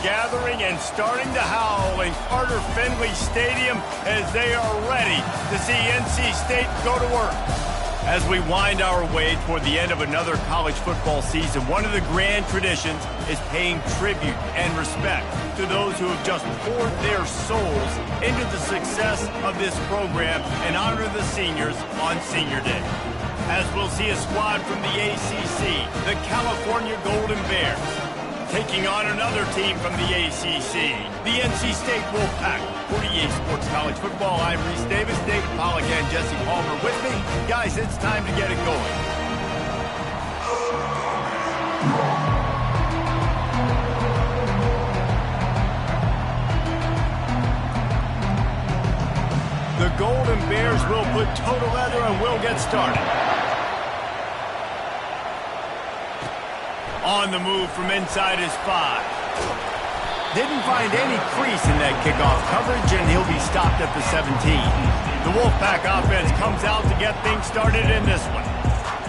Gathering and starting to howl in Carter Finley Stadium as they are ready to see NC State go to work. As we wind our way toward the end of another college football season, one of the grand traditions is paying tribute and respect to those who have just poured their souls into the success of this program and honor the seniors on Senior Day. As we'll see a squad from the ACC, the California Golden Bears, taking on another team from the ACC, the NC State Wolfpack. For EA Sports College Football, I'm Reese Davis, David Pollack, and Jesse Palmer with me. Guys, it's time to get it going. The Golden Bears will put toe together and we'll get started. On the move from inside his 5. Didn't find any crease in that kickoff coverage, and he'll be stopped at the 17. The Wolfpack offense comes out to get things started in this one.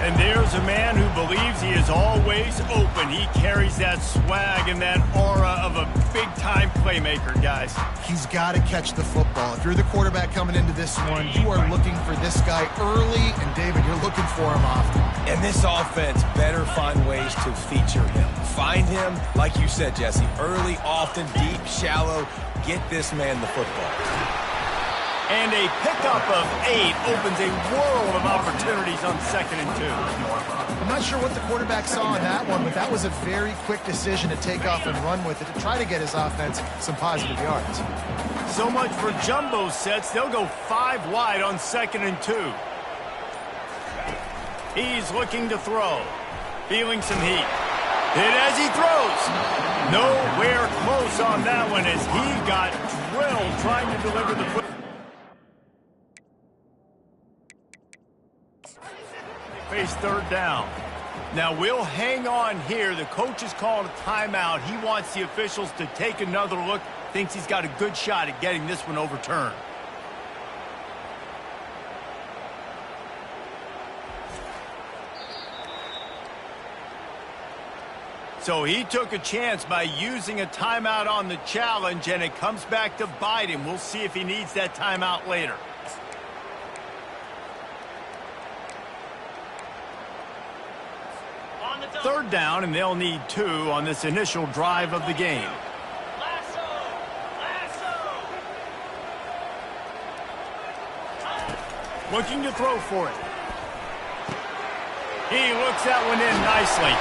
And there's a man who believes he is always open. He carries that swag and that aura of a big-time playmaker, guys. He's got to catch the football. If you're the quarterback coming into this one, you are looking for this guy early, and David, you're looking for him often. And this offense better find ways to feature him. Find him, like you said, Jesse, early, often, deep, shallow. Get this man the football. And a pickup of 8 opens a world of opportunities on 2nd and 2. I'm not sure what the quarterback saw in that one, but that was a very quick decision to take off and run with it to try to get his offense some positive yards. So much for jumbo sets. They'll go 5 wide on 2nd and 2. He's looking to throw. Feeling some heat. Hit as he throws. Nowhere close on that one as he got drilled trying to deliver the football. Face 3rd down. Now we'll hang on here. The coach has called a timeout. He wants the officials to take another look. Thinks he's got a good shot at getting this one overturned. So he took a chance by using a timeout on the challenge, and it comes back to bite him. We'll see if he needs that timeout later. Third down, and they'll need 2 on this initial drive of the game. Looking to throw for it. He looks that one in nicely.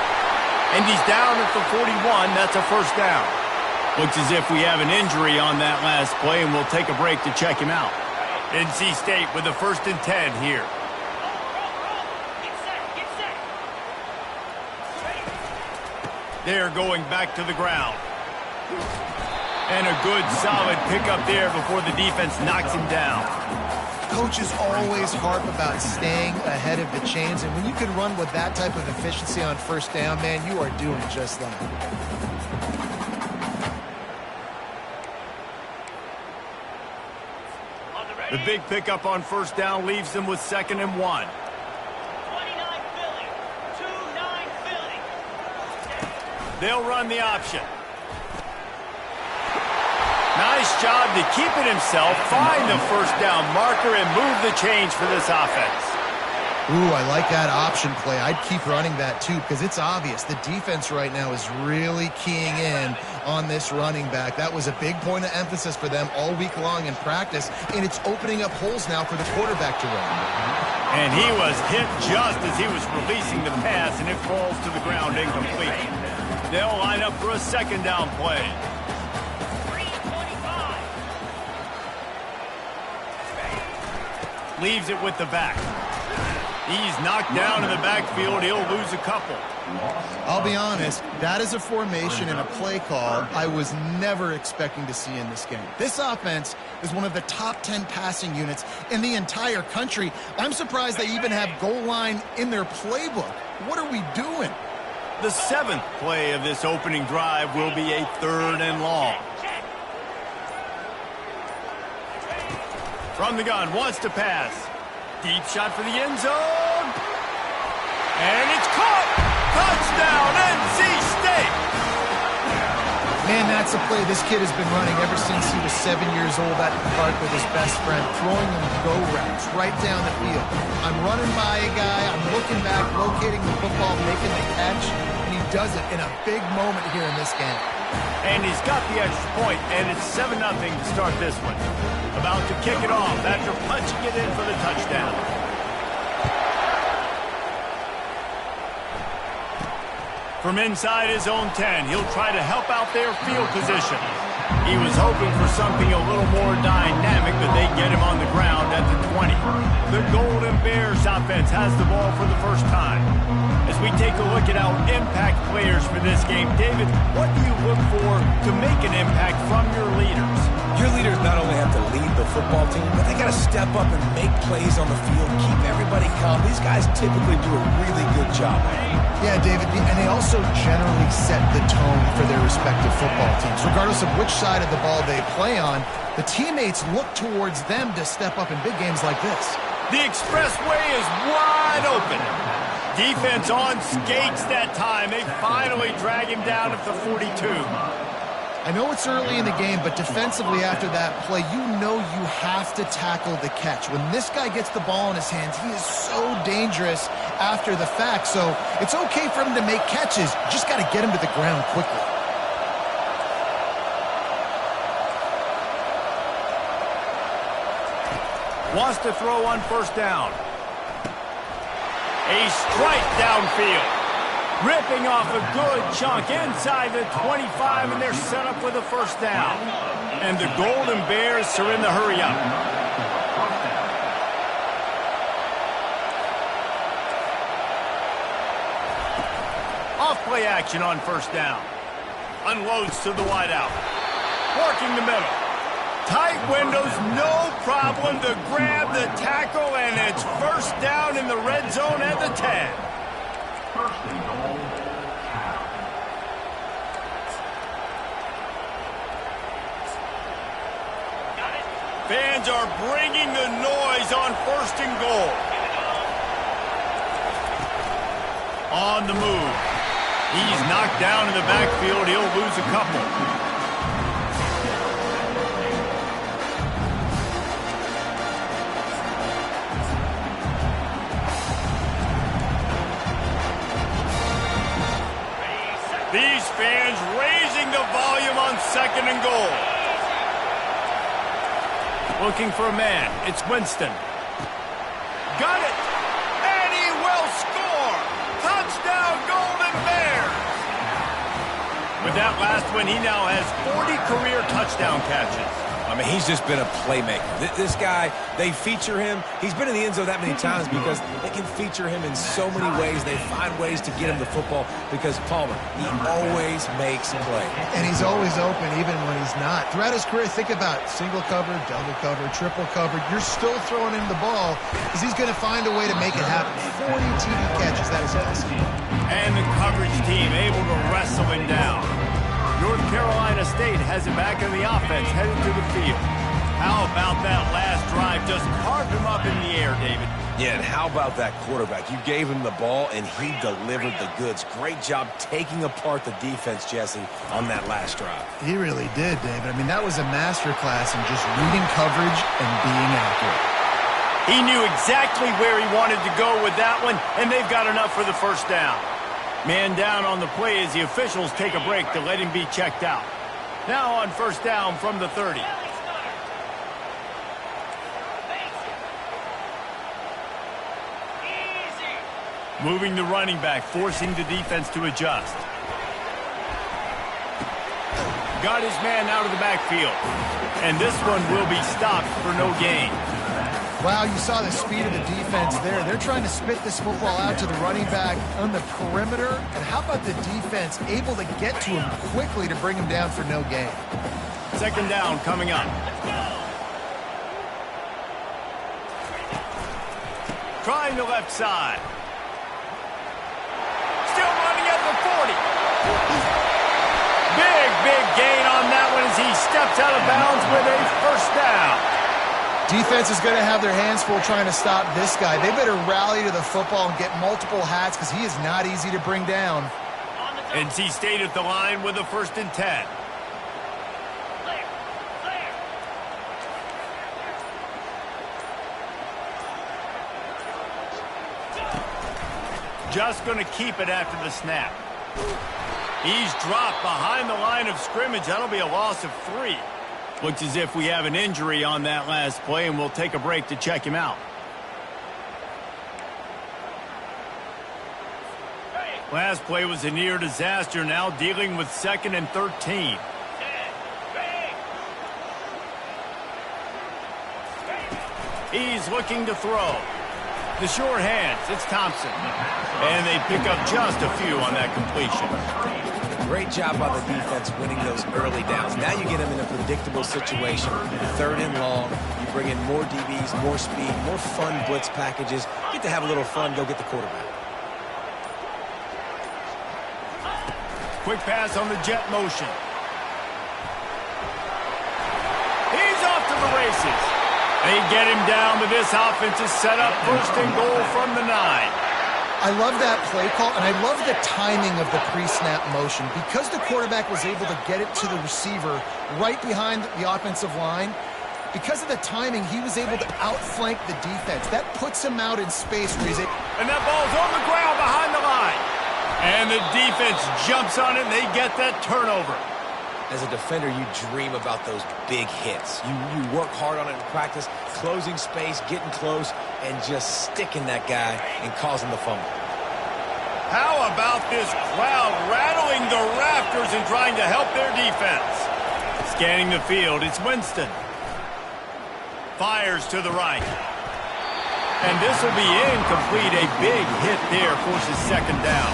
And he's down at the 41. That's a 1st down. Looks as if we have an injury on that last play, and we'll take a break to check him out. NC State with a 1st and 10 here. They're going back to the ground. And a good, solid pickup there before the defense knocks him down. Coaches always harp about staying ahead of the chains, and when you can run with that type of efficiency on 1st down, man, you are doing just that. The big pickup on 1st down leaves them with 2nd and 1. They'll run the option. Nice job to keep it himself, find the 1st down marker, and move the change for this offense. Ooh, I like that option play. I'd keep running that too because it's obvious the defense right now is really keying in on this running back. That was a big point of emphasis for them all week long in practice, and it's opening up holes now for the quarterback to run. And he was hit just as he was releasing the pass, and it falls to the ground incomplete. They'll line up for a 2nd down play. Leaves it with the back. He's knocked down in the backfield. He'll lose a couple. I'll be honest, that is a formation and a play call I was never expecting to see in this game. This offense is one of the top 10 passing units in the entire country. I'm surprised they even have goal line in their playbook. What are we doing? The 7th play of this opening drive will be a 3rd and long. From the gun, wants to pass. Deep shot for the end zone. And it's caught! Touchdown, NC State! Man, that's a play this kid has been running ever since he was 7 years old at the park with his best friend, throwing him go routes right down the field. I'm running by a guy, I'm looking back, locating the football, making the catch, and he does it in a big moment here in this game. And he's got the extra point, and it's 7-0 to start this one. About to kick it off after punching it in for the touchdown. From inside his own 10, he'll try to help out their field position. He was hoping for something a little more dynamic, but they get him on the ground at the 20. The Golden Bears offense has the ball for the first time. As we take a look at our impact players for this game, David, what do you look for to make an impact from your leaders? Your leaders not only have to lead the football team, but they got to step up and make plays on the field, keep everybody calm. These guys typically do a really good job. Yeah, David, and they also generally set the tone for their respective football teams. Regardless of which side of the ball they play on, the teammates look towards them to step up in big games like this. The expressway is wide open. Defense on skates that time. They finally drag him down at the 42. I know it's early in the game, but defensively after that play, you know you have to tackle the catch. When this guy gets the ball in his hands, he is so dangerous after the fact. So it's okay for him to make catches. You just got to get him to the ground quickly. Wants to throw on first down. A strike downfield. Ripping off a good chunk inside the 25, and they're set up for the first down. And the Golden Bears are in the hurry up. Off play action on first down. Unloads to the wideout. Working the middle. Tight windows, no problem to grab the tackle, and it's first down in the red zone at the 10. Fans are bringing the noise on first and goal. On the move. He's knocked down in the backfield. He'll lose a couple. These fans raising the volume on second and goal. Looking for a man. It's Winston. Got it. And he will score. Touchdown, Golden Bears. With that last one, he now has 40 career touchdown catches. I mean, he's just been a playmaker. This guy, they feature him. He's been in the end zone that many times because they can feature him in so many ways. They find ways to get him the football because, Palmer, he always makes plays. And he's always open even when he's not. Throughout his career, think about single cover, double cover, triple cover. You're still throwing him the ball because he's going to find a way to make it happen. 40 TD catches, that is awesome. And the coverage team able to wrestle him down. North Carolina State has it back in the offense, headed to the field. How about that last drive? Just carved him up in the air, David. Yeah, and how about that quarterback? You gave him the ball, and he delivered the goods. Great job taking apart the defense, Jesse, on that last drive. He really did, David. I mean, that was a masterclass in just reading coverage and being accurate. He knew exactly where he wanted to go with that one, and they've got enough for the first down. Man down on the play as the officials take a break to let him be checked out. Now on first down from the 30. Moving the running back, forcing the defense to adjust. Got his man out of the backfield. And this one will be stopped for no gain. Wow, you saw the speed of the defense there. They're trying to spit this football out to the running back on the perimeter. And how about the defense able to get to him quickly to bring him down for no gain? Second down coming up. Trying the left side. Still running at the 40. Big gain on that one as he steps out of bounds with a first down. Defense is going to have their hands full trying to stop this guy. They better rally to the football and get multiple hats because he is not easy to bring down. NC State at the line with a 1st and 10. Just going to keep it after the snap. He's dropped behind the line of scrimmage. That'll be a loss of 3. Looks as if we have an injury on that last play, and we'll take a break to check him out. Last play was a near disaster, now dealing with 2nd and 13. He's looking to throw. The short hands, it's Thompson. And they pick up just a few on that completion. Great job by the defense winning those early downs. Now you get them in a predictable situation. 3rd and long, you bring in more DBs, more speed, more fun blitz packages. Get to have a little fun, go get the quarterback. Quick pass on the jet motion. He's off to the races. They get him down, but this offense is set up 1st and goal from the 9. I love that play call, and I love the timing of the pre-snap motion. Because the quarterback was able to get it to the receiver right behind the offensive line, because of the timing, he was able to outflank the defense. That puts him out in space where he's able... And that ball's on the ground behind the line. And the defense jumps on it, and they get that turnover. As a defender, you dream about those big hits. You work hard on it in practice, closing space, getting close, and just sticking that guy and causing the fumble. How about this crowd rattling the rafters and trying to help their defense? Scanning the field, it's Winston. Fires to the right. And this will be incomplete. A big hit there forces 2nd down.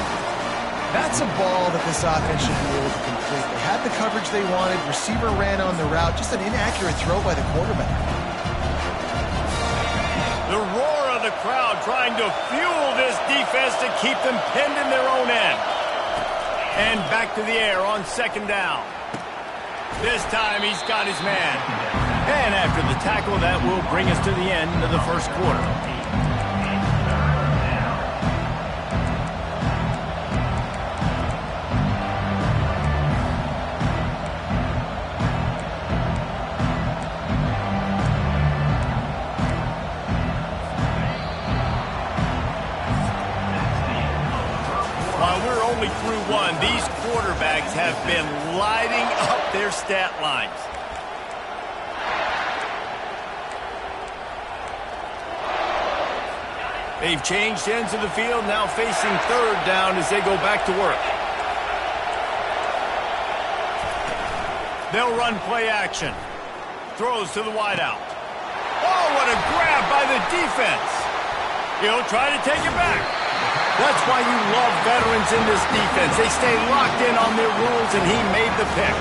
That's a ball that this offense should be able to complete. They had the coverage they wanted. Receiver ran on the route. Just an inaccurate throw by the quarterback. The roar of the crowd trying to fuel this defense to keep them pinned in their own end. And back to the air on 2nd down. This time he's got his man. And after the tackle, that will bring us to the end of the 1st quarter. Through 1, these quarterbacks have been lighting up their stat lines. They've changed ends of the field, now facing 3rd down as they go back to work. They'll run play action. Throws to the wideout. Oh, what a grab by the defense. He'll try to take it back. That's why you love veterans in this defense. They stay locked in on their rules, and he made the pick.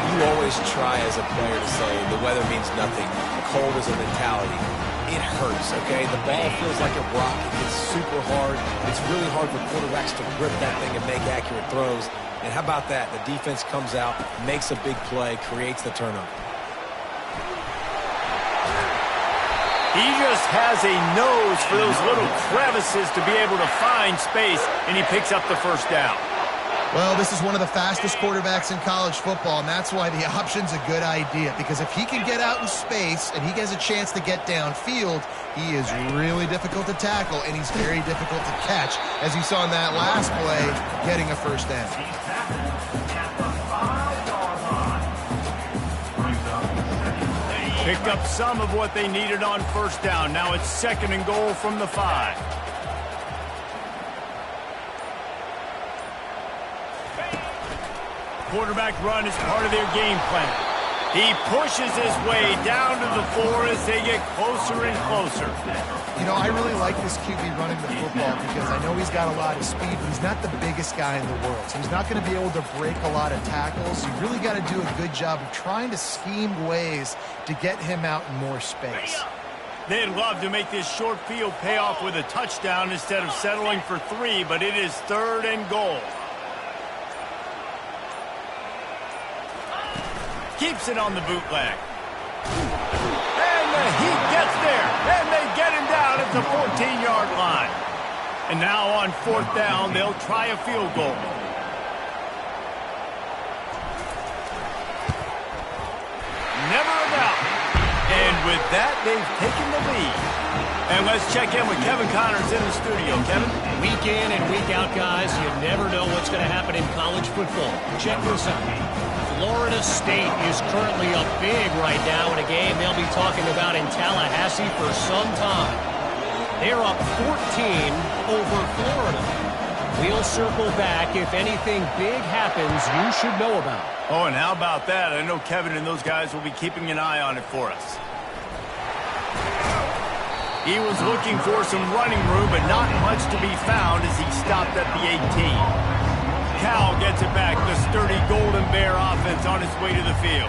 You always try as a player to say the weather means nothing. Cold is a mentality. It hurts, okay? The ball feels like a rock. It gets super hard. It's really hard for quarterbacks to grip that thing and make accurate throws. And how about that? The defense comes out, makes a big play, creates the turnover. He just has a nose for those little crevices to be able to find space, and he picks up the 1st down. Well, this is one of the fastest quarterbacks in college football, and that's why the option's a good idea, because if he can get out in space and he gets a chance to get downfield, he is really difficult to tackle, and he's very difficult to catch, as you saw in that last play, getting a 1st down. Picked up some of what they needed on 1st down. Now it's 2nd and goal from the 5. Quarterback run is part of their game plan. He pushes his way down to the 4 as they get closer and closer. You know, I really like this QB running the football because I know he's got a lot of speed, but he's not the biggest guy in the world. So he's not going to be able to break a lot of tackles. You really got to do a good job of trying to scheme ways to get him out in more space. They'd love to make this short field pay off with a touchdown instead of settling for 3, but it is 3rd and goal. Keeps it on the bootleg. And the Heat gets there. And they get him down at the 14-yard line. And now on 4th down, they'll try a field goal. Never a doubt. And with that, they've taken the lead. And let's check in with Kevin Connors in the studio. Kevin? Week in and week out, guys, you never know what's going to happen in college football. Check this out. Florida State is currently up big right now in a game they'll be talking about in Tallahassee for some time. They're up 14 over Florida. We'll circle back if anything big happens you should know about. Oh, and how about that? I know Kevin and those guys will be keeping an eye on it for us. He was looking for some running room, but not much to be found as he stopped at the 18. Cal gets it back, the sturdy Golden Bear offense on its way to the field.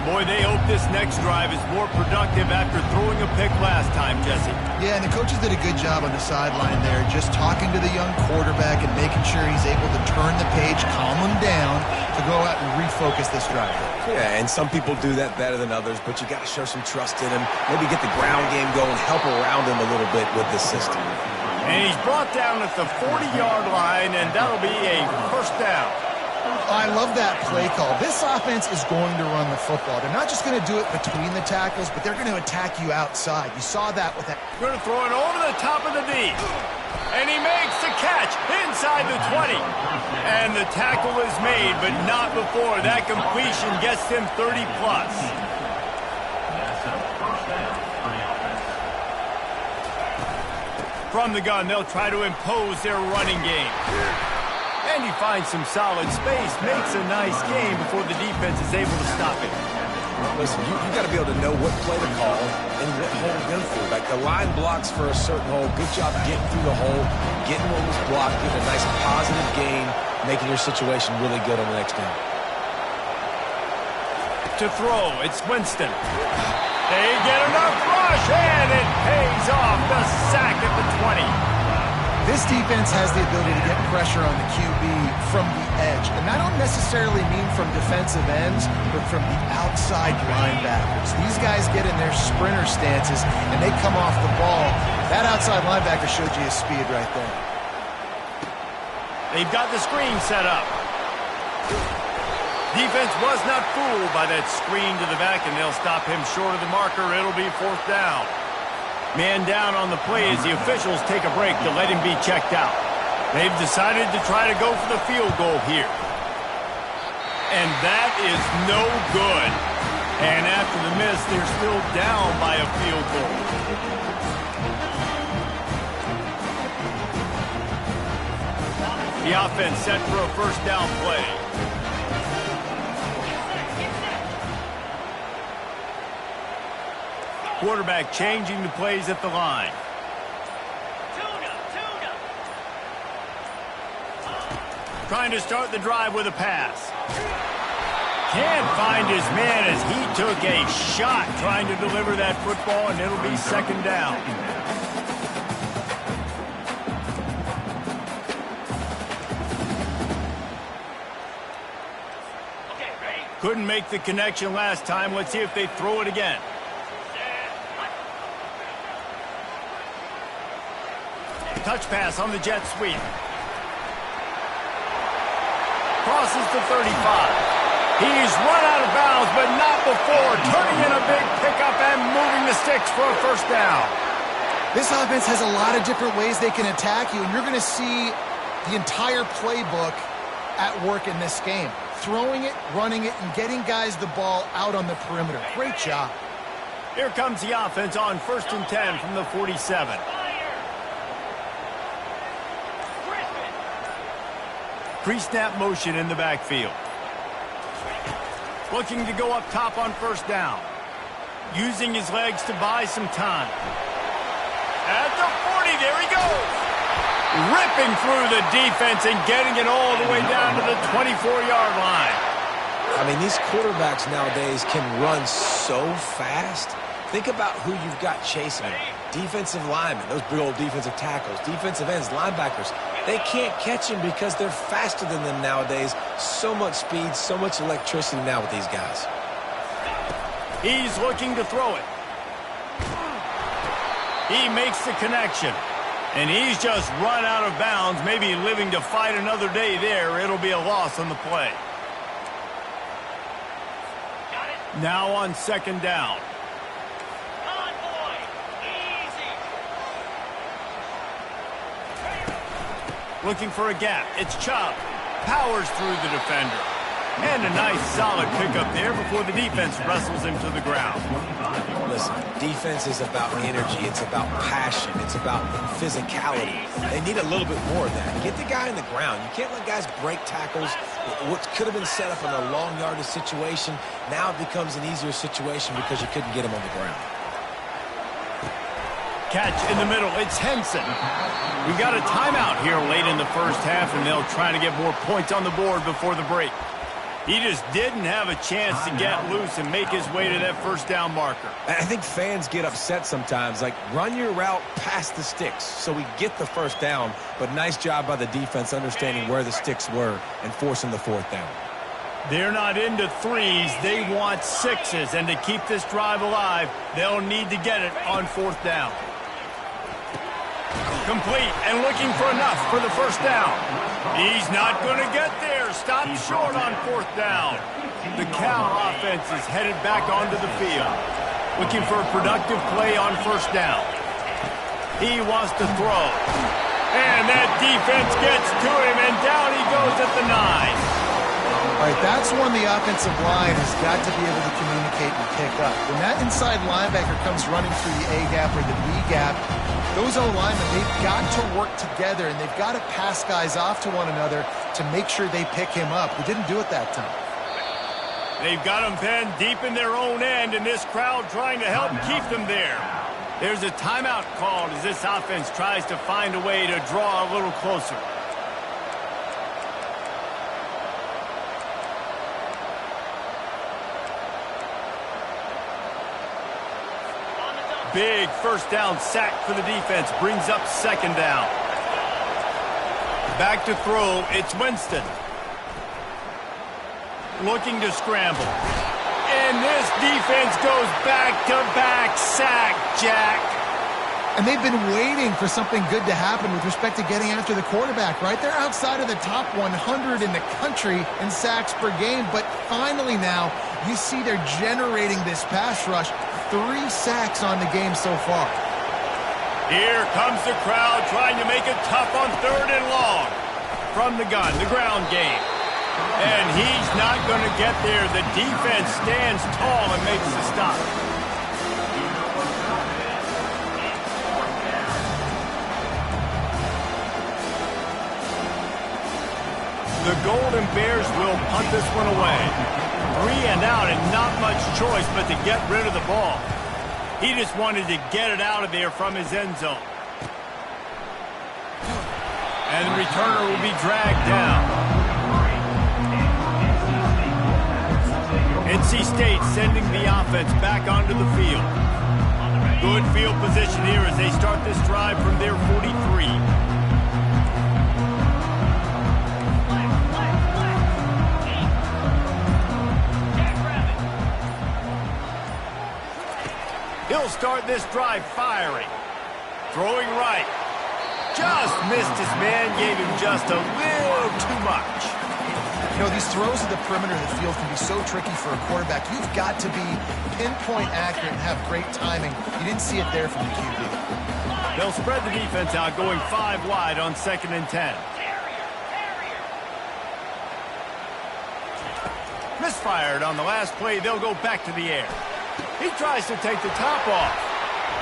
Boy, they hope this next drive is more productive after throwing a pick last time, Jesse. Yeah, and the coaches did a good job on the sideline there, just talking to the young quarterback and making sure he's able to turn the page, calm him down, to go out and refocus this drive. Yeah, and some people do that better than others, but you got to show some trust in him. Maybe get the ground game going, help around him a little bit with this system. And he's brought down at the 40-yard line, and that'll be a first down. I love that play call. This offense is going to run the football. They're not just going to do it between the tackles, but they're going to attack you outside. You saw that with that. Going to throw it over the top of the D. And he makes the catch inside the 20. And the tackle is made, but not before. That completion gets him 30-plus. From the gun, they'll try to impose their running game. And he finds some solid space, makes a nice game before the defense is able to stop it. Listen, you got to be able to know what play to call and what hole to go through. Like the line blocks for a certain hole. Good job getting through the hole, getting what was blocked, getting a nice positive gain, making your situation really good on the next down. To throw, it's Winston. They get enough rush, and it pays off. The sack at the 20. This defense has the ability to get pressure on the QB from the edge. And I don't necessarily mean from defensive ends, but from the outside linebackers. These guys get in their sprinter stances, and they come off the ball. That outside linebacker showed you his speed right there. They've got the screen set up. Defense was not fooled by that screen to the back, and they'll stop him short of the marker. It'll be fourth down. Man down on the play as the officials take a break to let him be checked out. They've decided to try to go for the field goal here. And that is no good. And after the miss, they're still down by a field goal. The offense set for a first down play. Quarterback changing the plays at the line. Trying to start the drive with a pass. Can't find his man as he took a shot trying to deliver that football, and it'll be second down. Couldn't make the connection last time. Let's see if they throw it again. Touch pass on the jet sweep. Crosses the 35. He's run out of bounds, but not before turning in a big pickup and moving the sticks for a first down. This offense has a lot of different ways they can attack you, and you're going to see the entire playbook at work in this game. Throwing it, running it, and getting guys the ball out on the perimeter. Great job. Here comes the offense on 1st and 10 from the 47. Pre-snap motion in the backfield. Looking to go up top on first down. Using his legs to buy some time. At the 40, there he goes. Ripping through the defense and getting it all the way down to the 24-yard line. I mean, these quarterbacks nowadays can run so fast. Think about who you've got chasing them. Defensive linemen, those big old defensive tackles, defensive ends, linebackers. They can't catch him because they're faster than them nowadays. So much speed, so much electricity now with these guys. He's looking to throw it. He makes the connection. And he's just run out of bounds, maybe living to fight another day there. It'll be a loss on the play. Now on second down. Looking for a gap. It's Chubb. Powers through the defender. And a nice solid pickup there before the defense wrestles him to the ground. Listen, defense is about energy. It's about passion. It's about physicality. They need a little bit more of that. Get the guy in the ground. You can't let guys break tackles. What could have been set up in a long yardage situation, now it becomes an easier situation because you couldn't get him on the ground. Catch in the middle. It's Henson. We got a timeout here late in the first half, and they'll try to get more points on the board before the break. He just didn't have a chance to get loose and make his way to that first down marker. I think fans get upset sometimes, like run your route past the sticks so we get the first down, but nice job by the defense understanding where the sticks were and forcing the fourth down. They're not into threes. They want sixes, and to keep this drive alive, they'll need to get it on fourth down. Complete and looking for enough for the first down. He's not going to get there. Stop short on fourth down. The Cal offense is headed back onto the field. Looking for a productive play on first down. He wants to throw. And that defense gets to him, and down he goes at the 9. All right, that's one the offensive line has got to be able to communicate and pick up. When that inside linebacker comes running through the A gap or the B gap, those O-linemen, they've got to work together, and they've got to pass guys off to one another to make sure they pick him up. They didn't do it that time. They've got him pinned deep in their own end, and this crowd trying to help keep them there. There's a timeout called as this offense tries to find a way to draw a little closer. Big first down sack for the defense. Brings up second down. Back to throw. It's Winston. Looking to scramble. And this defense goes back-to-back sack, Jack. And they've been waiting for something good to happen with respect to getting after the quarterback, right? They're outside of the top 100 in the country in sacks per game, but finally now you see they're generating this pass rush. 3 sacks on the game so far. Here comes the crowd trying to make it tough on third and long. From the gun, the ground game. And he's not going to get there. The defense stands tall and makes the stop. The Golden Bears will punt this one away. 3 and out and not much choice but to get rid of the ball. He just wanted to get it out of there from his end zone. And the returner will be dragged down. NC State sending the offense back onto the field. Good field position here as they start this drive from their 43. He'll start this drive firing. Throwing right. Just missed his man, gave him just a little too much. You know, these throws at the perimeter of the field can be so tricky for a quarterback. You've got to be pinpoint accurate and have great timing. You didn't see it there from the QB. They'll spread the defense out, going 5 wide on 2nd and 10. Misfired on the last play. They'll go back to the air. He tries to take the top off.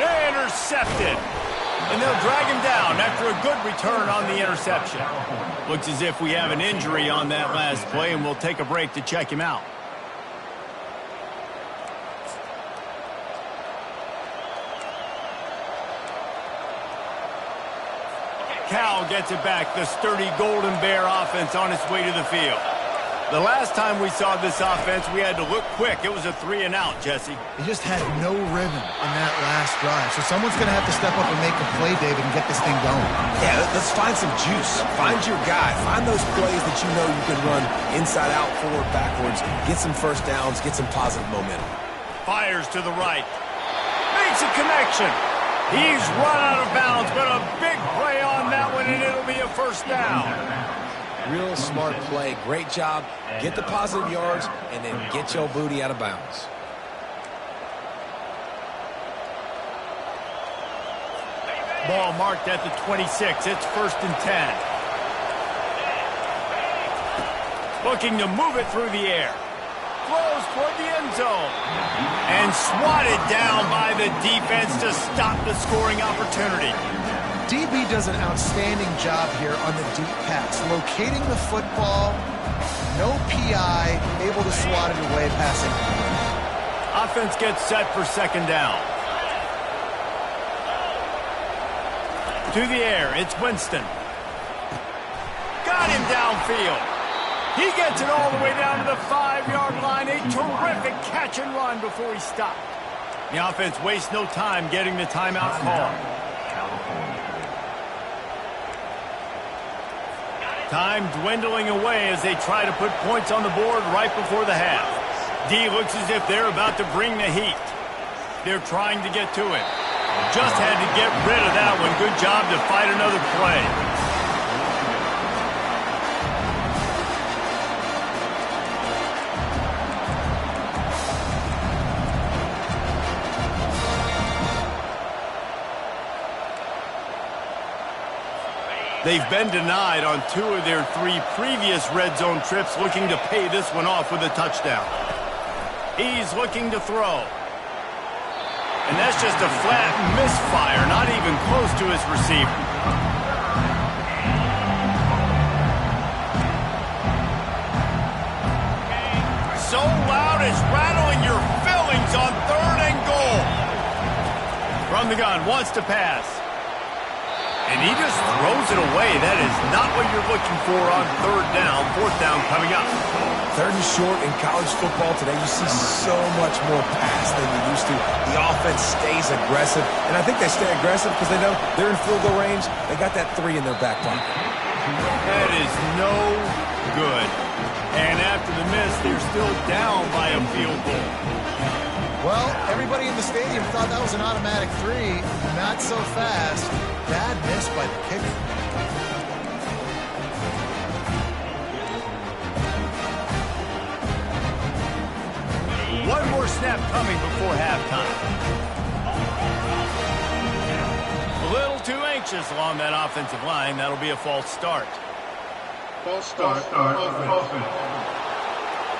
Intercepted. And they'll drag him down after a good return on the interception. Looks as if we have an injury on that last play, and we'll take a break to check him out. Cal gets it back. The sturdy Golden Bear offense on its way to the field. The last time we saw this offense, we had to look quick. It was a 3 and out, Jesse. They just had no rhythm in that last drive. So someone's going to have to step up and make a play, David, and get this thing going. Yeah, let's find some juice. Find your guy. Find those plays that you know you can run inside out, forward, backwards. Get some first downs. Get some positive momentum. Fires to the right. Makes a connection. He's run out of bounds, but a big play on that one, and it'll be a first down. Real smart play. Great job. Get the positive yards, and then get your booty out of bounds. Ball marked at the 26. It's 1st and 10. Looking to move it through the air. Throws toward the end zone. And swatted down by the defense to stop the scoring opportunity. DB does an outstanding job here on the deep pass, locating the football, no PI, able to swat it away passing. Offense gets set for second down. To the air, it's Winston. Got him downfield. He gets it all the way down to the 5-yard line. A terrific catch and run before he stopped. The offense wastes no time getting the timeout call. Time dwindling away as they try to put points on the board right before the half. D looks as if they're about to bring the heat. They're trying to get to it. Just had to get rid of that one. Good job to fight another play. They've been denied on 2 of their 3 previous red zone trips, looking to pay this one off with a touchdown. He's looking to throw. And that's just a flat misfire, not even close to his receiver. So loud it's rattling your fillings on 3rd and goal. From the gun, wants to pass. And he just throws it away. That is not what you're looking for on 3rd down. 4th down coming up. 3rd and short in college football today, you see so much more pass than you used to. The offense stays aggressive, and I think they stay aggressive because they know they're in field goal range. They got that 3 in their back pocket. That is no good. And after the miss, they're still down by a field goal. Well, everybody in the stadium thought that was an automatic 3. Not so fast. Bad miss by the kicker. One more snap coming before halftime. A little too anxious along that offensive line. That'll be a false start. False start.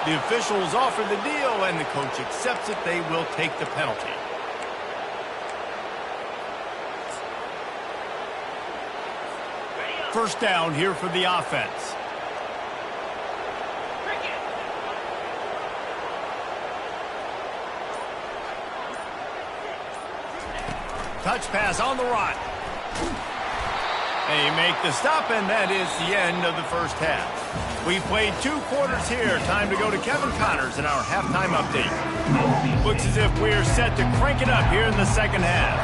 The officials offer the deal, and the coach accepts it. They will take the penalty. First down here for the offense. Touch pass on the run. They make the stop, and that is the end of the first half. We played 2 quarters here. Time to go to Kevin Connors in our halftime update. Looks as if we're set to crank it up here in the second half.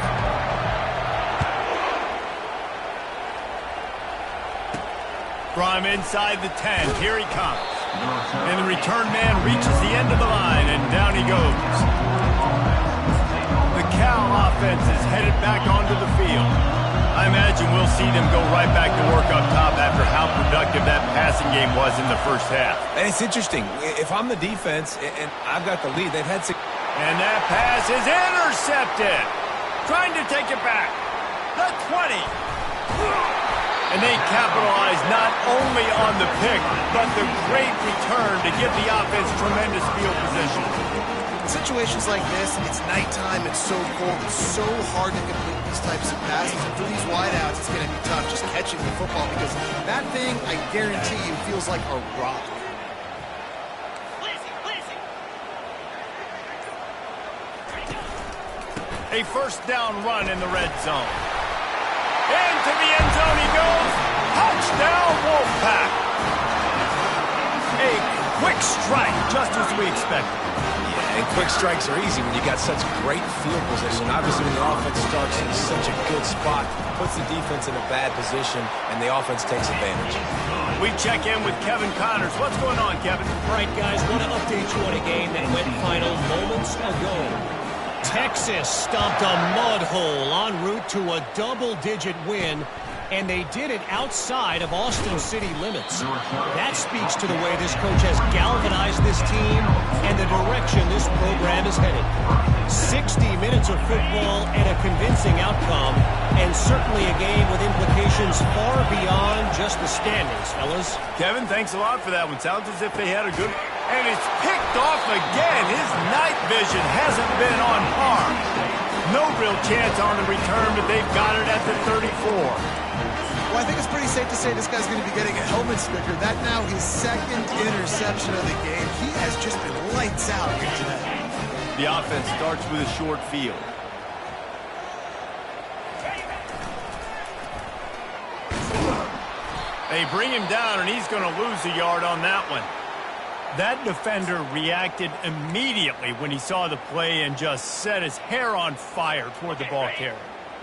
From inside the 10, here he comes. And the return man reaches the end of the line, and down he goes. The Cal offense is headed back onto the field. I imagine we'll see them go right back to work up top after how productive that passing game was in the first half. And it's interesting. If I'm the defense and I've got the lead, they've had... And that pass is intercepted. Trying to take it back. The 20. And they capitalize not only on the pick, but the great return to give the offense tremendous field position. In situations like this, it's nighttime, it's so cold, it's so hard to complete these types of passes. And for these wideouts, it's going to be tough just catching the football because that thing, I guarantee you, feels like a rock. A first down run in the red zone. Into the end zone he goes. Touchdown, Wolfpack. A quick strike, just as we expected. Yeah, and quick strikes are easy when you got such great field position. Obviously, when the offense starts in such a good spot, puts the defense in a bad position, and the offense takes advantage. We check in with Kevin Connors. What's going on, Kevin? All right, guys, want to update you on a game that went final moments ago. Texas stomped a mud hole en route to a double-digit win, and they did it outside of Austin city limits. That speaks to the way this coach has galvanized this team and the direction this program is headed. 60 minutes of football and a convincing outcome, and certainly a game with implications far beyond just the standings, fellas. Kevin, thanks a lot for that one. Sounds as if they had a good... And it's picked off again. His night vision hasn't been on par. No real chance on the return, but they've got it at the 34. Well, I think it's pretty safe to say this guy's going to be getting a helmet sticker. That now his second interception of the game. He has just been lights out here today. The offense starts with a short field. They bring him down, and he's going to lose a yard on that one. That defender reacted immediately when he saw the play and just set his hair on fire toward the ball carrier.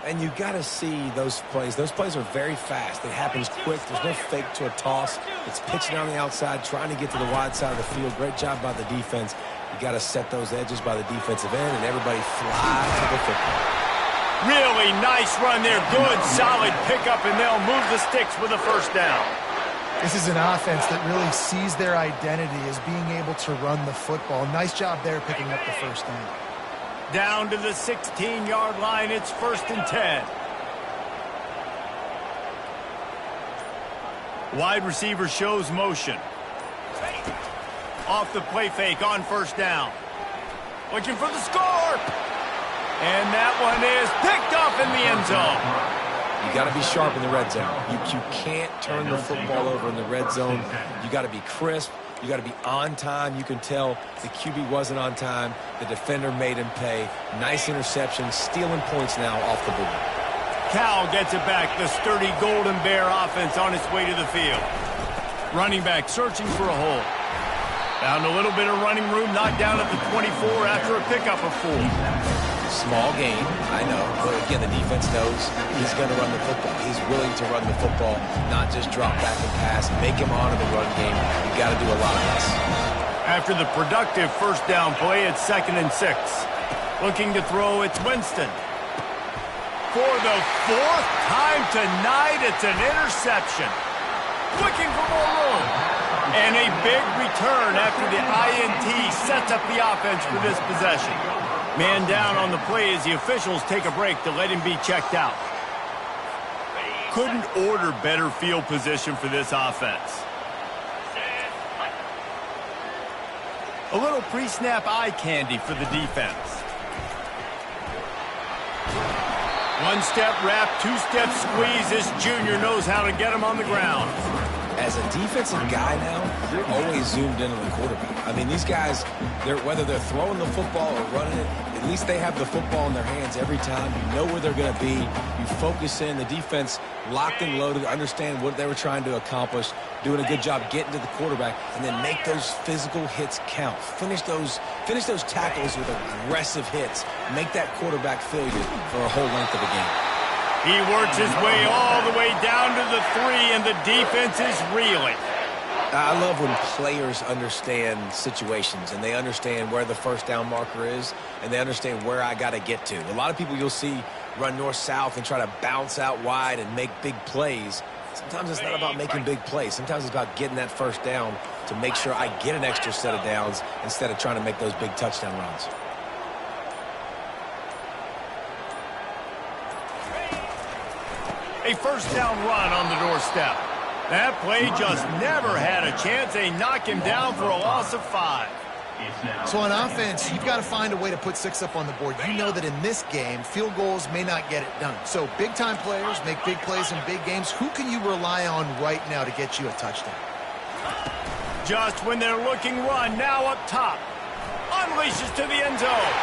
And you got to see those plays. Those plays are very fast. It happens quick. There's no fake to a toss. It's pitching on the outside, trying to get to the wide side of the field. Great job by the defense. You got to set those edges by the defensive end, and everybody fly to the football. Really nice run there. Good, solid pickup, and they'll move the sticks with a first down. This is an offense that really sees their identity as being able to run the football. Nice job there picking up the first down. Down to the 16-yard line. It's 1st and 10. Wide receiver shows motion. Off the play fake on first down. Looking for the score. And that one is picked off in the end zone. You got to be sharp in the red zone. You can't turn the football over in the red zone. You got to be crisp. You got to be on time. You can tell the QB wasn't on time. The defender made him pay. Nice interception, stealing points now off the board. Cal gets it back. The sturdy Golden Bear offense on its way to the field. Running back searching for a hole. Found a little bit of running room, knocked down at the 24 after a pickup of 4. Small game, I know, but again, the defense knows he's going to run the football. He's willing to run the football, not just drop back and pass, make him honor the run game. You got to do a lot of this. After the productive first down play, it's 2nd and 6. Looking to throw, it's Winston. For the 4th time tonight, it's an interception. Looking for more room. And a big return after the INT sets up the offense for this possession. Man down on the play as the officials take a break to let him be checked out. Couldn't order better field position for this offense. A little pre-snap eye candy for the defense. One step wrap, 2-step squeeze. This junior knows how to get him on the ground. As a defensive guy now, you're always zoomed in on the quarterback. I mean, these guys, whether they're throwing the football or running it, at least they have the football in their hands every time. You know where they're going to be. You focus in. The defense locked and loaded, understand what they were trying to accomplish, doing a good job getting to the quarterback, and then make those physical hits count. Finish those tackles with aggressive hits. Make that quarterback feel you for a whole length of the game. He works his way all the way down to the 3, and the defense is reeling. I love when players understand situations, and they understand where the first down marker is, and they understand where I got to get to. A lot of people you'll see run north-south and try to bounce out wide and make big plays. Sometimes it's not about making big plays. Sometimes it's about getting that first down to make sure I get an extra set of downs instead of trying to make those big touchdown runs. A first down run on the doorstep. That play just never had a chance. They knock him down for a loss of 5. So on offense, you've got to find a way to put 6 up on the board. You know that in this game, field goals may not get it done. So big-time players make big plays in big games. Who can you rely on right now to get you a touchdown? Just when they're looking run, now up top. Unleashes to the end zone.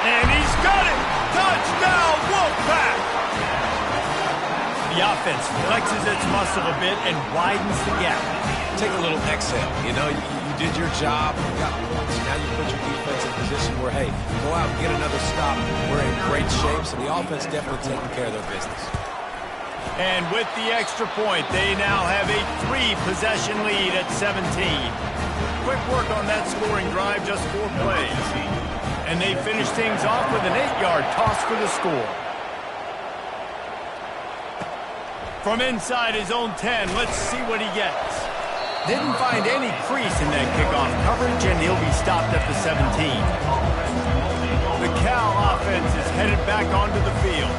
And he's got it! Touchdown, Wolfpack! The offense flexes its muscle a bit and widens the gap. Take a little exhale. You know, you did your job. You got points. Now you put your defense in a position where, hey, go out and get another stop. We're in great shape, so the offense definitely taking care of their business. And with the extra point, they now have a 3-possession lead at 17. Quick work on that scoring drive, just 4 plays. And they finish things off with an 8-yard toss for the score. From inside his own 10, let's see what he gets. Didn't find any crease in that kickoff coverage, and he'll be stopped at the 17. The Cal offense headed back onto the field.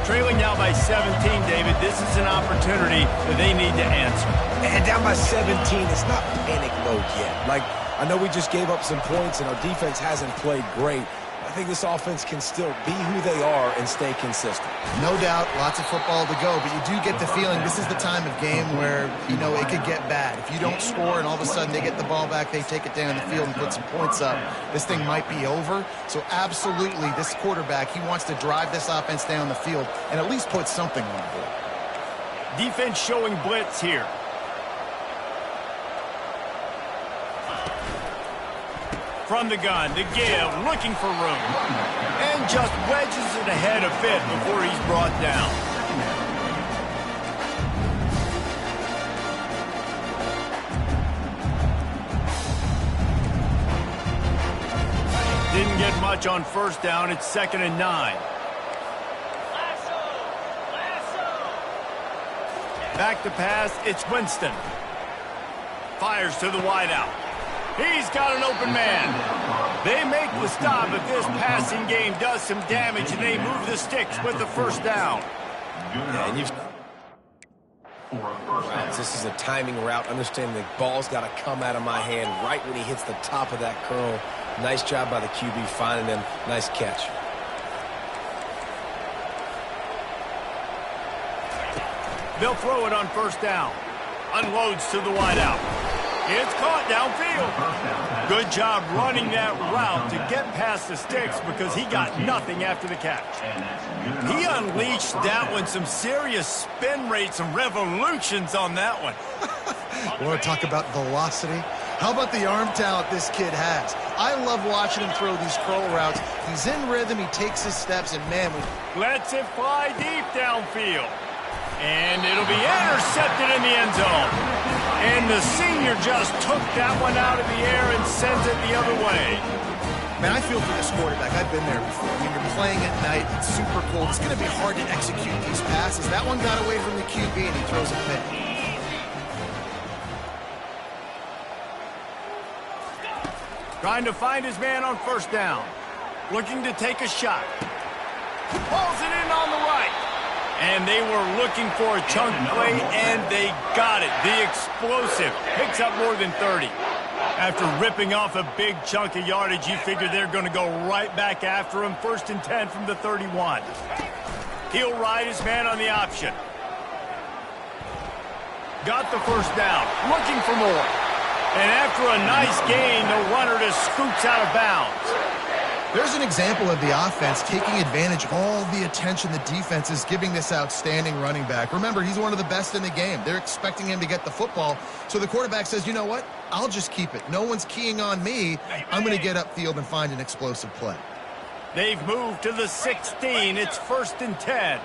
Trailing now by 17, David, this is an opportunity that they need to answer. And down by 17, it's not panic mode yet. Like, I know we just gave up some points and our defense hasn't played great. I think this offense can still be who they are and stay consistent. No doubt, lots of football to go, but you do get the feeling this is the time of game where, you know, it could get bad. If you don't score and all of a sudden they get the ball back, they take it down the field and put some points up, this thing might be over. So absolutely, this quarterback, he wants to drive this offense down the field and at least put something on the board. Defense showing blitz here. From the gun, the give, looking for room. And just wedges it ahead a bit before he's brought down. Didn't get much on first down. It's 2nd and 9. Back to pass, it's Winston. Fires to the wideout. He's got an open man. They make the stop, but this passing game does some damage, and they move the sticks with the first down. Yeah, and this is a timing route. Understanding the ball's got to come out of my hand right when he hits the top of that curl. Nice job by the QB finding him. Nice catch. They'll throw it on first down. Unloads to the wideout. It's caught downfield. Good job running that route to get past the sticks because he got nothing after the catch. He unleashed that one, some serious spin rates, some revolutions on that one. Want to talk about velocity? How about the arm talent this kid has? I love watching him throw these curl routes. He's in rhythm, he takes his steps, and man, lets it fly deep downfield. And it'll be intercepted in the end zone. And the senior just took that one out of the air and sends it the other way. Man, I feel for this quarterback. I've been there before. When you're playing at night, it's super cold. It's going to be hard to execute these passes. That one got away from the QB, and he throws a pick. Trying to find his man on first down. Looking to take a shot. Pulls it in on the right. And they were looking for a chunk play, and they got it. The explosive picks up more than 30. After ripping off a big chunk of yardage, you figure they're going to go right back after him. 1st and 10 from the 31. He'll ride his man on the option. Got the first down. Looking for more. And after a nice gain, the runner just scoots out of bounds. There's an example of the offense taking advantage of all the attention the defense is giving this outstanding running back. Remember, he's one of the best in the game. They're expecting him to get the football. So the quarterback says, you know what? I'll just keep it. No one's keying on me. I'm going to get upfield and find an explosive play. They've moved to the 16. It's 1st and 10.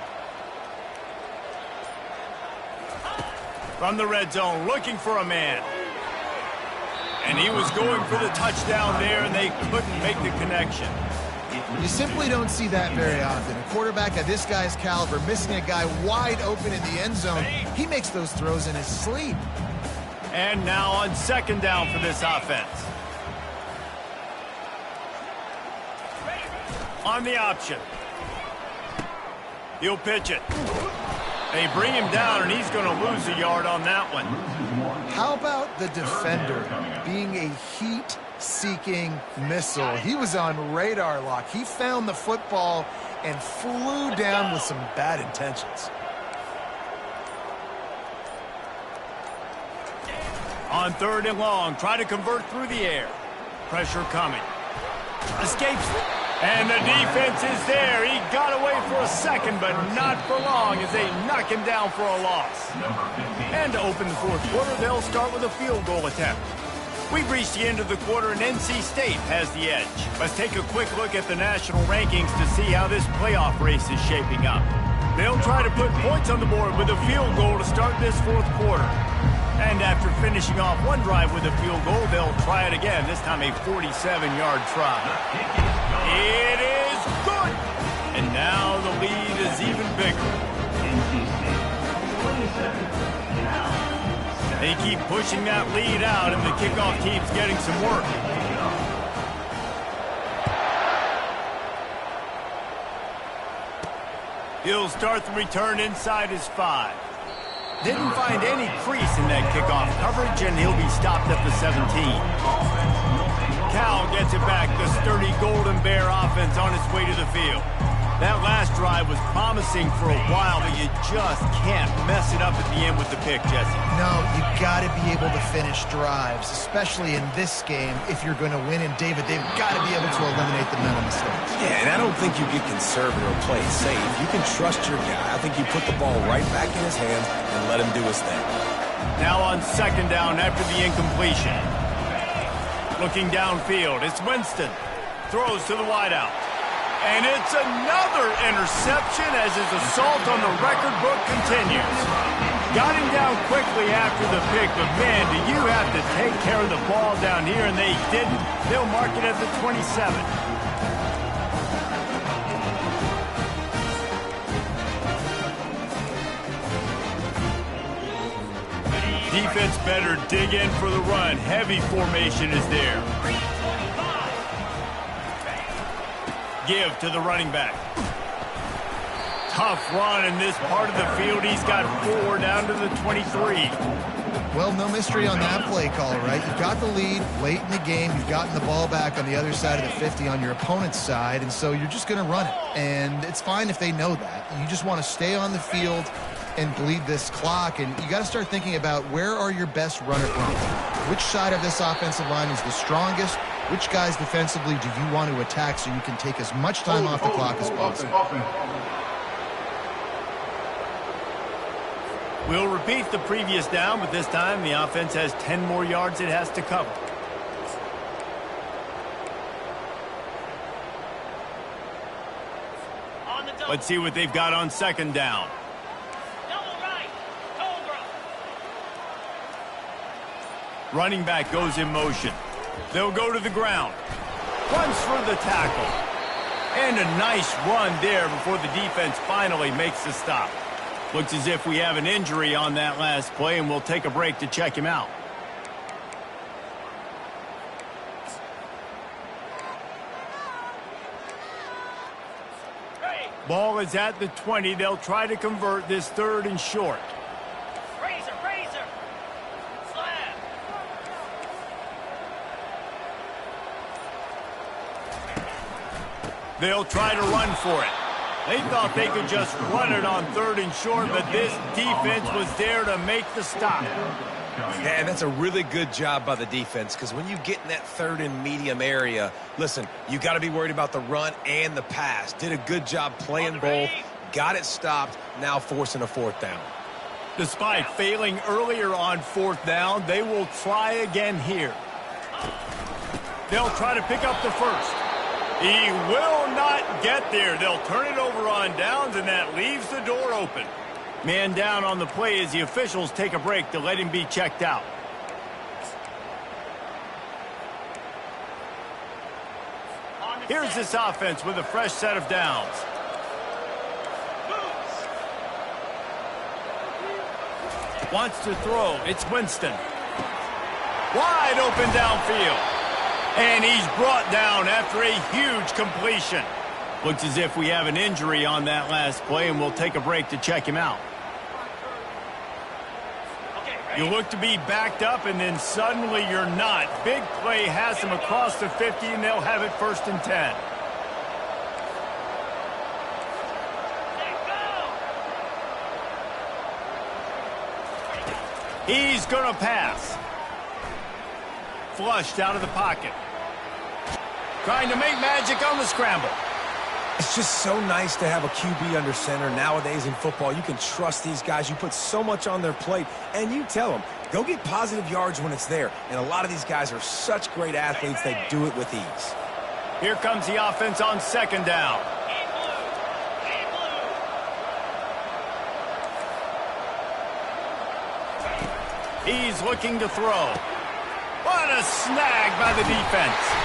From the red zone, looking for a man. And he was going for the touchdown there, and they couldn't make the connection. You simply don't see that very often. A quarterback of this guy's caliber missing a guy wide open in the end zone. He makes those throws in his sleep. And now on 2nd down for this offense. On the option. He'll pitch it. They bring him down, and he's going to lose a yard on that one. How about the defender being a heat-seeking missile? He was on radar lock. He found the football and flew down with some bad intentions. On 3rd and long, try to convert through the air. Pressure coming. Escapes. And the defense is there. He got away for a second, but not for long as they knock him down for a loss. And to open the 4th quarter, they'll start with a field goal attempt. We've reached the end of the quarter, and NC State has the edge. Let's take a quick look at the national rankings to see how this playoff race is shaping up. They'll try to put points on the board with a field goal to start this 4th quarter. And after finishing off one drive with a field goal, they'll try it again, this time a 47-yard try. It is good! And now the lead is even bigger. They keep pushing that lead out, and the kickoff team's getting some work. He'll start the return inside his 5. Didn't find any crease in that kickoff coverage, and he'll be stopped at the 17. Cal gets it back, the sturdy Golden Bear offense on its way to the field. That last drive was promising for a while, but you just can't mess it up at the end with the pick, Jesse. No, you got to be able to finish drives, especially in this game if you're going to win. And David, they've got to be able to eliminate the mental mistakes. Yeah, and I don't think you get conservative or play it safe. You can trust your guy. I think you put the ball right back in his hands and let him do his thing. Now on second down after the incompletion. Looking downfield, it's Winston. Throws to the wideout. And it's another interception as his assault on the record book continues. Got him down quickly after the pick, but man, do you have to take care of the ball down here, and they didn't. They'll mark it at the 27. Defense better dig in for the run. Heavy formation is there. Give to the running back. Tough run in this part of the field. He's got 4 down to the 23. Well, no mystery on that play call, right? You've got the lead late in the game. You've gotten the ball back on the other side of the 50 on your opponent's side, and so you're just going to run it. And it's fine if they know that. You just want to stay on the field and bleed this clock, and you got to start thinking about where are your best running. Which side of this offensive line is the strongest? Which guys defensively do you want to attack so you can take as much time off the clock as possible? We'll repeat the previous down, but this time the offense has 10 more yards it has to cover. Let's see what they've got on second down. Running back goes in motion. They'll go to the ground. Runs for the tackle. And a nice run there before the defense finally makes the stop. Looks as if we have an injury on that last play, and we'll take a break to check him out. Ball is at the 20. They'll try to convert this 3rd and short. They'll try to run for it. They thought they could just run it on 3rd and short, but this defense was there to make the stop. Yeah, and that's a really good job by the defense, because when you get in that 3rd and medium area, listen, you got to be worried about the run and the pass. Did a good job playing both, got it stopped, now forcing a 4th down. Despite failing earlier on 4th down, they will try again here. They'll try to pick up the 1st. He will not get there. They'll turn it over on downs, and that leaves the door open. Man down on the play as the officials take a break to let him be checked out. Here's this offense with a fresh set of downs. Wants to throw. It's Winston. Wide open downfield. And he's brought down after a huge completion. Looks as if we have an injury on that last play, and we'll take a break to check him out. You look to be backed up, and then suddenly you're not. Big play has him across the 50, and they'll have it 1st and 10. He's going to pass. Flushed out of the pocket. Trying to make magic on the scramble. It's just so nice to have a QB under center nowadays in football. You can trust these guys. You put so much on their plate, and you tell them, go get positive yards when it's there. And a lot of these guys are such great athletes, they do it with ease. Here comes the offense on second down. He's looking to throw. What a snag by the defense.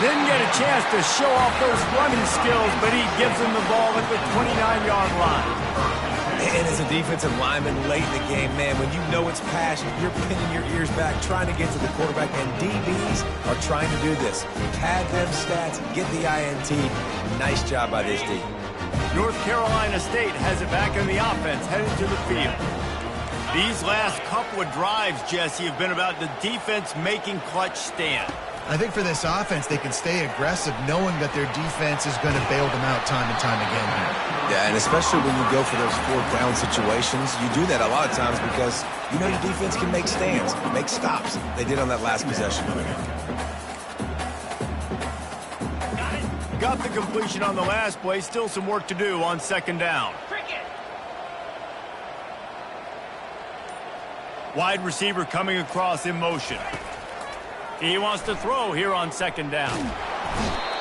Didn't get a chance to show off those running skills, but he gives them the ball at the 29-yard line. And as a defensive lineman late in the game, man, when you know it's passion, you're pinning your ears back, trying to get to the quarterback, and DBs are trying to do this. Pad them stats, get the INT. Nice job by this D. North Carolina State has it back in the offense, headed to the field. These last couple of drives, Jesse, have been about the defense making clutch stand. I think for this offense, they can stay aggressive knowing that their defense is going to bail them out time and time again. Yeah, and especially when you go for those fourth down situations, you do that a lot of times because you know your defense can make stands, make stops. They did on that last possession. Got the completion on the last play. Still some work to do on second down. Wide receiver coming across in motion. He wants to throw here on second down.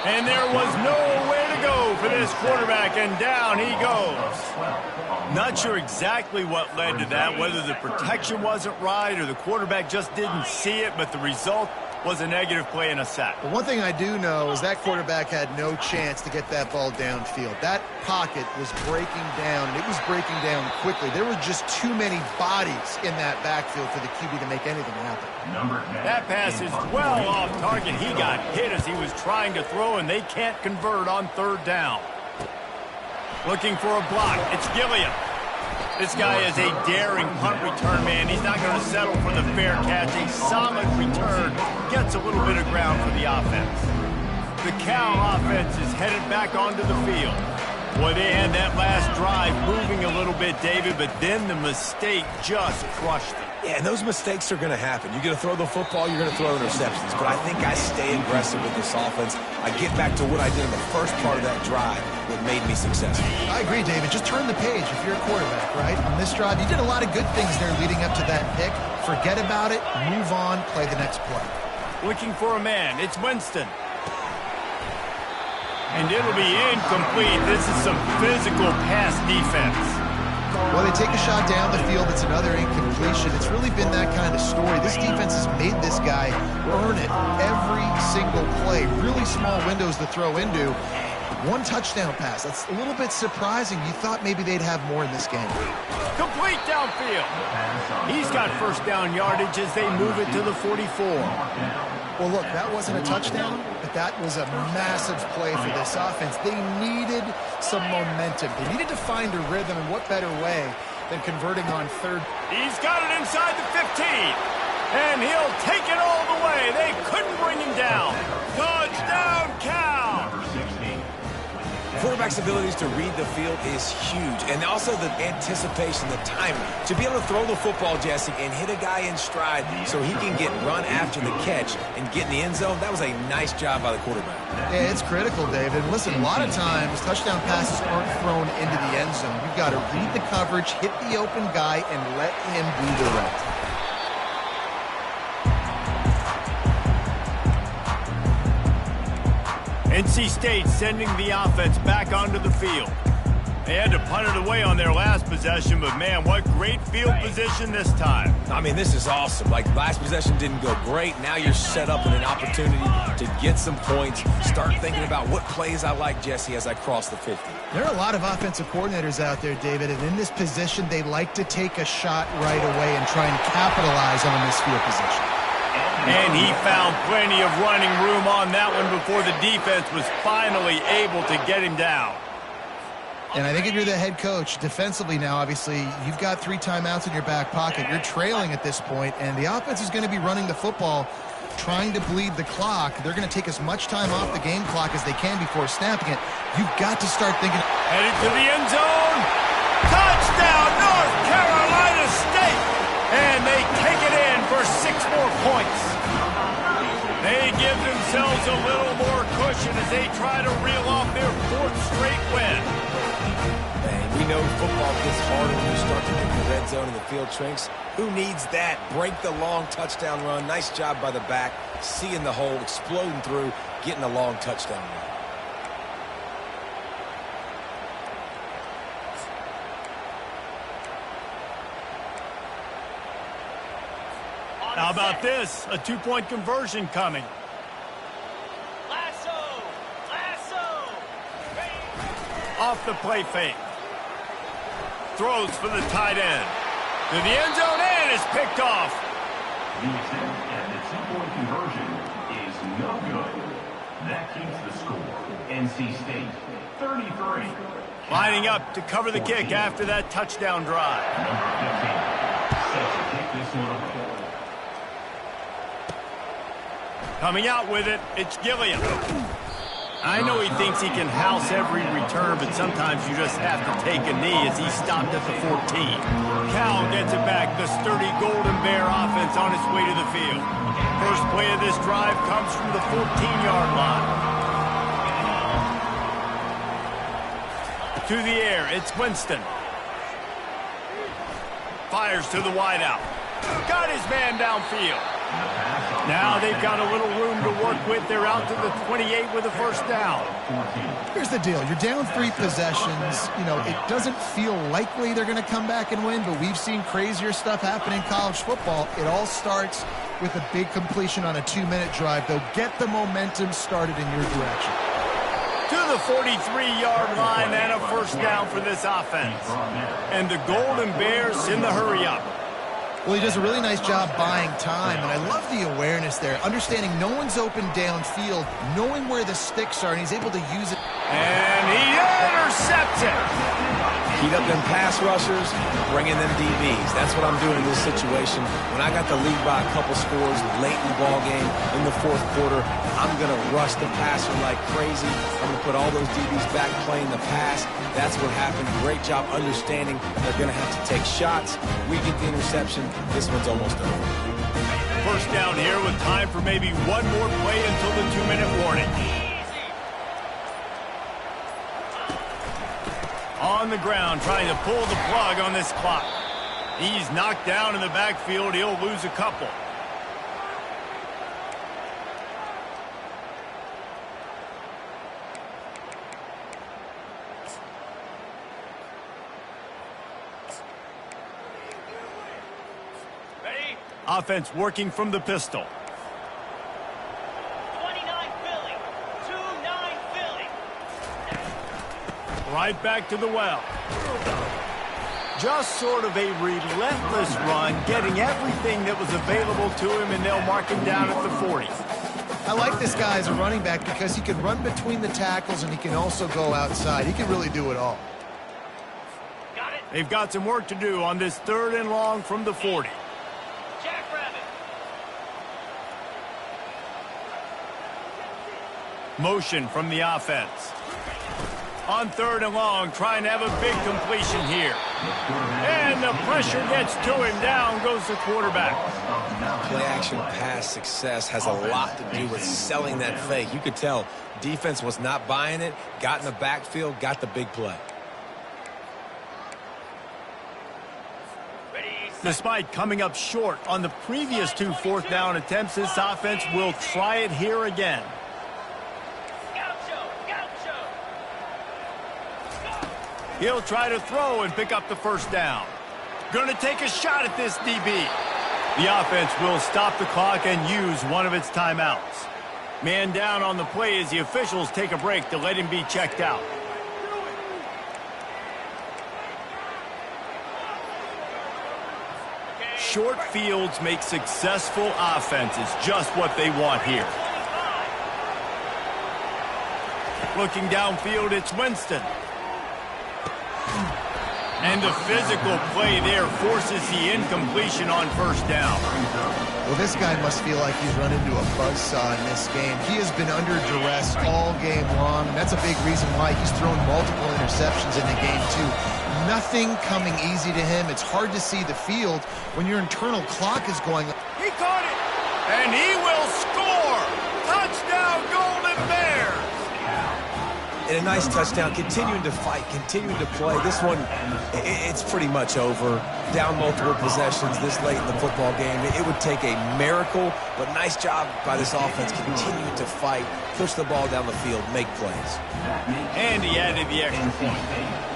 And there was nowhere to go for this quarterback, and down he goes. Not sure exactly what led to that, whether the protection wasn't right or the quarterback just didn't see it, but the result was a negative play and a sack. But one thing I do know is that quarterback had no chance to get that ball downfield. That pocket was breaking down, and it was breaking down quickly. There were just too many bodies in that backfield for the QB to make anything happen. That pass is well off target. He got hit as he was trying to throw, and they can't convert on third down. Looking for a block. It's Gilliam. This guy is a daring punt return man. He's not going to settle for the fair catch. A solid return. Gets a little bit of ground for the offense. The Cal offense is headed back onto the field. Boy, they had that last drive moving a little bit, David, but then the mistake just crushed it. Yeah, and those mistakes are going to happen. You're going to throw the football, you're going to throw interceptions. But I think I stay aggressive with this offense. I get back to what I did in the first part of that drive that made me successful. I agree, David. Just turn the page if you're a quarterback, right? On this drive, you did a lot of good things there leading up to that pick. Forget about it, move on, play the next play. Looking for a man. It's Winston. And it'll be incomplete. This is some physical pass defense. Well, they take a shot down the field. It's another incompletion. It's really been that kind of story. This defense has made this guy earn it every single play. Really small windows to throw into. One touchdown pass. That's a little bit surprising. You thought maybe they'd have more in this game. Complete downfield. He's got first down yardage as they move it to the 44. Well, look, that wasn't a touchdown, but that was a massive play for this offense. They needed some momentum. They needed to find a rhythm, and what better way than converting on third. He's got it inside the 15, and he'll take it all the way. They couldn't bring him down. Touchdown, Cal! Quarterback's abilities to read the field is huge, and also the anticipation, the timing. To be able to throw the football, Jesse, and hit a guy in stride so he can get run after the catch and get in the end zone, that was a nice job by the quarterback. Yeah, it's critical, David. Listen, a lot of times touchdown passes aren't thrown into the end zone. You've got to read the coverage, hit the open guy, and let him do the rest. NC State sending the offense back onto the field. They had to punt it away on their last possession, but man, what great field position this time. I mean, this is awesome. Like, last possession didn't go great. Now you're set up in an opportunity to get some points. Start thinking about what plays I like, Jesse, as I cross the 50. There are a lot of offensive coordinators out there, David, and in this position, they like to take a shot right away and try and capitalize on this field position. And he found plenty of running room on that one before the defense was finally able to get him down. And I think if you're the head coach, defensively now, obviously, you've got 3 timeouts in your back pocket. You're trailing at this point, and the offense is going to be running the football, trying to bleed the clock. They're going to take as much time off the game clock as they can before snapping it. You've got to start thinking. Headed to the end zone. Touchdown, North Carolina State. And they take it in for 6 more points. They give themselves a little more cushion as they try to reel off their 4th straight win. Man, we know football gets harder when you start to get in the red zone and the field shrinks. Who needs that? Break the long touchdown run. Nice job by the back. Seeing the hole, exploding through, getting a long touchdown run. How about this? A 2-point conversion coming. Off the play fake. Throws for the tight end. To the end zone and is picked off. The attempt at the 2-point conversion is no good. That keeps the score. NC State 33, Lining up to cover the kick after that touchdown drive. Coming out with it, it's Gilliam. I know he thinks he can house every return, but sometimes you just have to take a knee as he stopped at the 14. Cal gets it back, the sturdy Golden Bear offense on its way to the field. First play of this drive comes from the 14-yard line. To the air, it's Winston. Fires to the wideout. Got his man downfield. Now they've got a little room to work with. They're out to the 28 with a first down. Here's the deal. You're down 3 possessions. You know, it doesn't feel likely they're going to come back and win, but we've seen crazier stuff happen in college football. It all starts with a big completion on a 2-minute drive. They'll get the momentum started in your direction. To the 43-yard line and a first down for this offense. And the Golden Bears in the hurry-up. Well, he does a really nice job buying time, and I love the awareness there, understanding no one's open downfield, knowing where the sticks are, and he's able to use it. And he intercepts it. Heat up them pass rushers, bring in them DBs. That's what I'm doing in this situation. When I got the lead by a couple scores late in the ball game in the fourth quarter, I'm going to rush the passer like crazy. I'm going to put all those DBs back playing the pass. That's what happened. Great job understanding they're going to have to take shots. We get the interception. This one's almost over. First down here with time for maybe one more play until the 2-minute warning. On the ground, trying to pull the plug on this clock. He's knocked down in the backfield. He'll lose a couple. Ready? Offense working from the pistol. 29 Philly. 2-9 Philly. Right back to the well. Just sort of a relentless run, getting everything that was available to him, and they'll mark him down at the 40. I like this guy as a running back because he can run between the tackles and he can also go outside. He can really do it all. Got it. They've got some work to do on this 3rd and long from the 40. Jackrabbit. Motion from the offense. On 3rd and long, trying to have a big completion here. And the pressure gets to him. Down goes the quarterback. Play-action pass success has a lot to do with selling that fake. You could tell defense was not buying it, got in the backfield, got the big play. Despite coming up short on the previous 2 4th down attempts, this offense will try it here again. He'll try to throw and pick up the first down. Going to take a shot at this DB. The offense will stop the clock and use one of its timeouts. Man down on the play as the officials take a break to let him be checked out. Short fields make successful offenses, just what they want here. Looking downfield, it's Winston. And the physical play there forces the incompletion on first down. Well, this guy must feel like he's run into a buzzsaw in this game. He has been under duress all game long, and that's a big reason why he's thrown multiple interceptions in the game, too. Nothing coming easy to him. It's hard to see the field when your internal clock is going. He caught it, and he will score. Touchdown, Golden Bears. And a nice touchdown, continuing to fight, continuing to play. This one, it's pretty much over. Down multiple possessions this late in the football game. It would take a miracle, but nice job by this offense continuing to fight, push the ball down the field, make plays. And he added the extra point.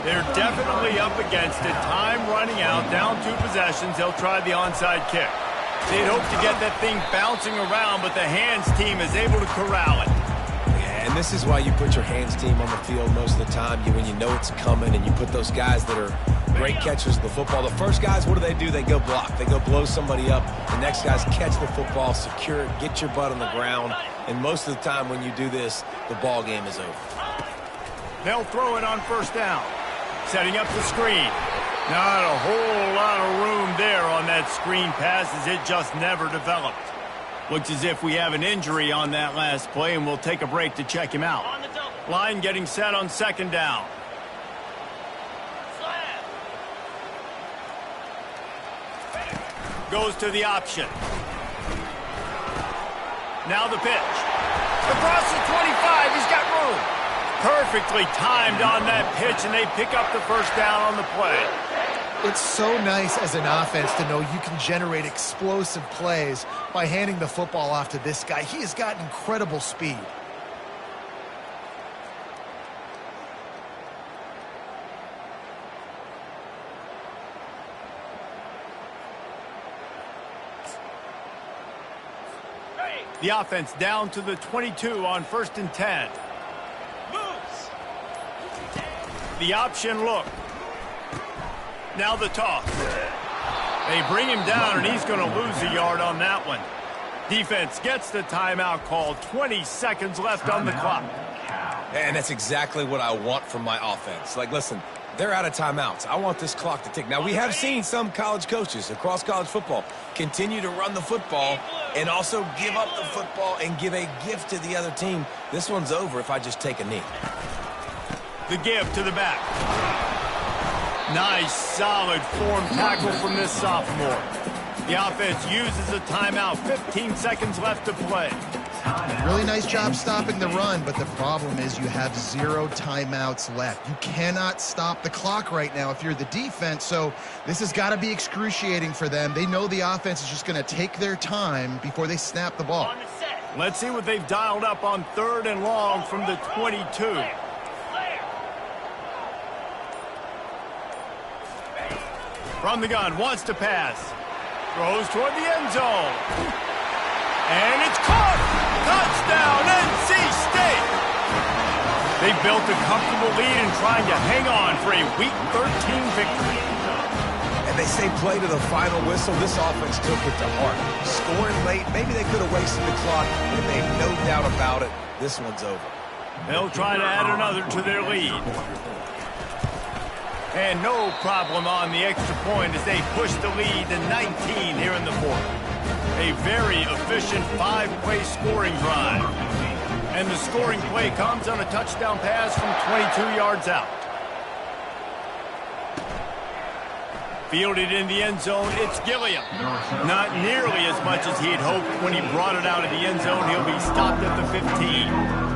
They're definitely up against it. Time running out, down 2 possessions. They'll try the onside kick. They'd hope to get that thing bouncing around, but the hands team is able to corral it. And this is why you put your hands team on the field most of the time, when you know it's coming, and you put those guys that are great catchers of the football. The first guys, what do? They go block. They go blow somebody up. The next guys catch the football, secure it, get your butt on the ground. And most of the time when you do this, the ball game is over. They'll throw it on first down. Setting up the screen. Not a whole lot of room there on that screen pass as it just never developed. Looks as if we have an injury on that last play, and we'll take a break to check him out. On the double. Line getting set on second down. Slam. Goes to the option. Now the pitch. Across the 25, he's got room. Perfectly timed on that pitch, and they pick up the first down on the play. It's so nice as an offense to know you can generate explosive plays by handing the football off to this guy. He has got incredible speed. The offense down to the 22 on 1st and 10. Moves. The option look. Now the toss. They bring him down, and he's going to lose a yard on that one. Defense gets the timeout called. 20 seconds left on the clock. And that's exactly what I want from my offense. Like, listen, they're out of timeouts. I want this clock to tick. Now, we have seen some college coaches across college football continue to run the football and also give up the football and give a gift to the other team. This one's over if I just take a knee. The give to the back. Nice, solid form tackle from this sophomore. The offense uses a timeout. 15 seconds left to play. Really nice job stopping the run, but the problem is you have 0 timeouts left. You cannot stop the clock right now if you're the defense, so this has got to be excruciating for them. They know the offense is just going to take their time before they snap the ball. On the set. Let's see what they've dialed up on 3rd and long from the 22. Flare. From the gun, wants to pass. Throws toward the end zone. And it's caught! Touchdown, NC State! They built a comfortable lead and trying to hang on for a Week 13 victory. And they say play to the final whistle. This offense took it to heart. Scoring late, maybe they could have wasted the clock, but they have no doubt about it. This one's over. They'll try to add another to their lead. And no problem on the extra point as they push the lead to 19 here in the 4th. A very efficient 5-play scoring drive. And the scoring play comes on a touchdown pass from 22 yards out. Fielded in the end zone, it's Gilliam. Not nearly as much as he had hoped when he brought it out of the end zone. He'll be stopped at the 15.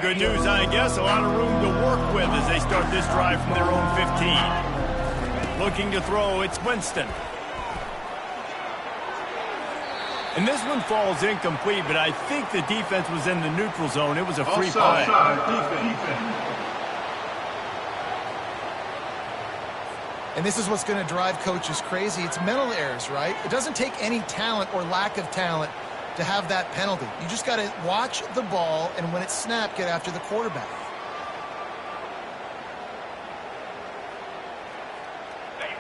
Good news, I guess. A lot of room to work with as they start this drive from their own 15. Looking to throw, it's Winston. And this one falls incomplete, but I think the defense was in the neutral zone. It was a free play. And this is what's going to drive coaches crazy. It's mental errors, right? It doesn't take any talent or lack of talent to have that penalty. You just got to watch the ball, and when it's snapped, get after the quarterback.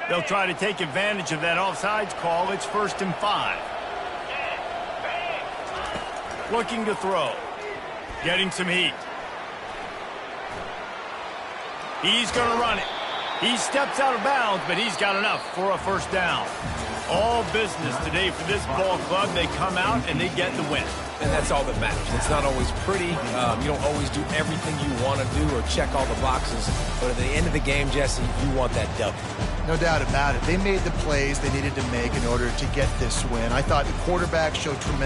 They'll try to take advantage of that offsides call. It's 1st and 5. Looking to throw. Getting some heat. He's going to run it. He steps out of bounds, but he's got enough for a first down. All business today for this ball club. They come out and they get the win. And that's all that matters. It's not always pretty. You don't always do everything you want to do or check all the boxes. But at the end of the game, Jesse, you want that W. No doubt about it. They made the plays they needed to make in order to get this win. I thought the quarterback showed tremendous